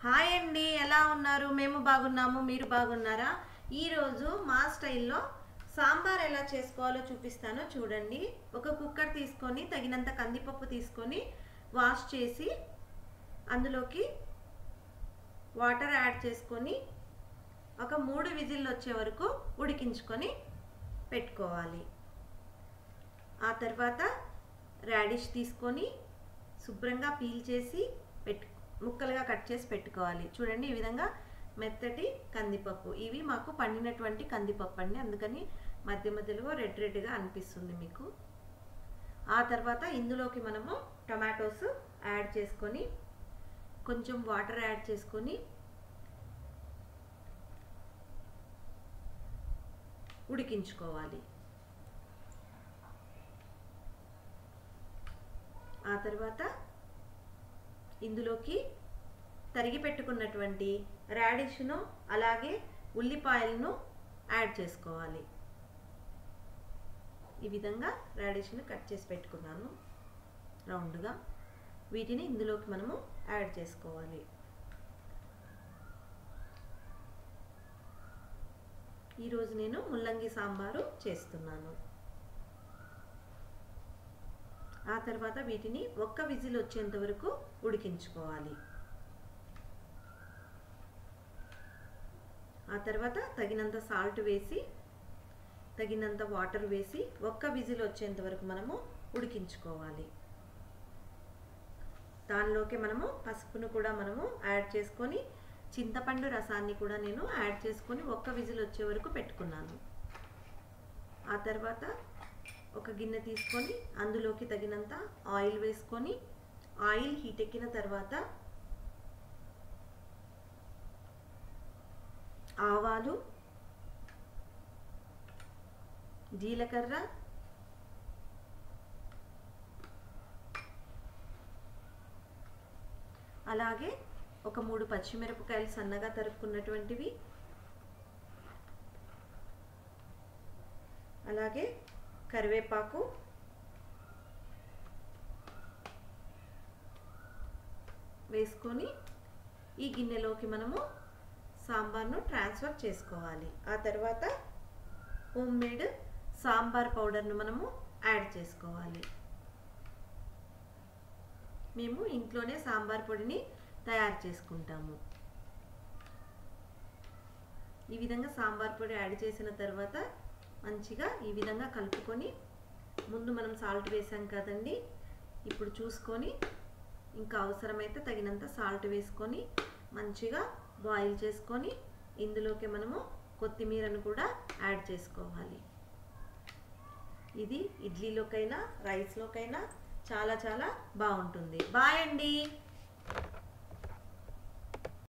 Hi అండి, ఎలా ఉన్నారు? మేము బాగున్నాము. మీరు బాగున్నారా? ఈరోజు మా స్టైల్లో సాంబార్ ఎలా చేసుకోవాలో చూపిస్తాను చూడండి. ఒక కుక్కర్ తీసుకొని తగినంత కందిపప్పు తీసుకొని వాష్ చేసి అందులోకి వాటర్ యాడ్ చేసుకొని ఒక 3 విజిల్లు వచ్చే వరకు ఉడికించుకొని పెట్టుకోవాలి. ఆ తర్వాత రాడిష్ తీసుకొని శుభ్రంగా పీల్ చేసి ముక్కలుగా కట్ చేసి పెట్టుకోవాలి. చూడండి, ఈ విధంగా మెత్తటి కందిపప్పు. ఇవి మాకు పండినటువంటి కందిపప్పు అండి, అందుకని మధ్య మధ్యలో రెడ్గా అనిపిస్తుంది మీకు. ఆ తర్వాత ఇందులోకి మనము టొమాటోస్ యాడ్ చేసుకొని కొంచెం వాటర్ యాడ్ చేసుకొని ఉడికించుకోవాలి. ఆ తర్వాత ఇందులోకి తరిగి పెట్టుకున్నటువంటి రాడిష్ను అలాగే ఉల్లిపాయలను యాడ్ చేసుకోవాలి. ఈ విధంగా రాడిష్ను కట్ చేసి పెట్టుకున్నాను రౌండ్గా. వీటిని ఇందులోకి మనము యాడ్ చేసుకోవాలి. ఈరోజు నేను ముల్లంగి సాంబారు చేస్తున్నాను. ఆ తర్వాత వీటిని ఒక్క విజిల్ వచ్చేంత వరకు ఉడికించుకోవాలి. ఆ తర్వాత తగినంత సాల్ట్ వేసి తగినంత వాటర్ వేసి ఒక్క విజిల్ వచ్చేంత వరకు మనము ఉడికించుకోవాలి. దానిలోకి మనము పసుపును కూడా మనము యాడ్ చేసుకొని చింతపండు రసాన్ని కూడా నేను యాడ్ చేసుకొని ఒక్క విజిల్ వచ్చే వరకు పెట్టుకున్నాను. ఆ తర్వాత ఒక గిన్నె తీసుకొని అందులోకి తగినంత ఆయిల్ వేసుకొని ఆయిల్ హీట్ ఎక్కిన తర్వాత ఆవాలు, జీలకర్ర, అలాగే ఒక 3 పచ్చిమిరపకాయలు సన్నగా తరుక్కున్నటువంటివి, అలాగే కరివేపాకు, వేసుకొని ఈ గిన్నెలోకి మనము సాంబార్ను ట్రాన్స్ఫర్ చేసుకోవాలి. ఆ తర్వాత హోమ్ మేడ్ సాంబార్ పౌడర్ను మనము యాడ్ చేసుకోవాలి. మేము ఇంట్లోనే సాంబార్ పొడిని తయారు చేసుకుంటాము. ఈ విధంగా సాంబార్ పొడి యాడ్ చేసిన తర్వాత మంచిగా ఈ విధంగా కలుపుకొని, ముందు మనం సాల్ట్ వేసాం కదండి, ఇప్పుడు చూసుకొని ఇంకా అవసరమైతే తగినంత సాల్ట్ వేసుకొని మంచిగా బాయిల్ చేసుకొని ఇందులోకి మనము కొత్తిమీరను కూడా యాడ్ చేసుకోవాలి. ఇది ఇడ్లీలోకైనా రైస్లోకైనా చాలా చాలా బాగుంటుంది. బాయ్ అండి.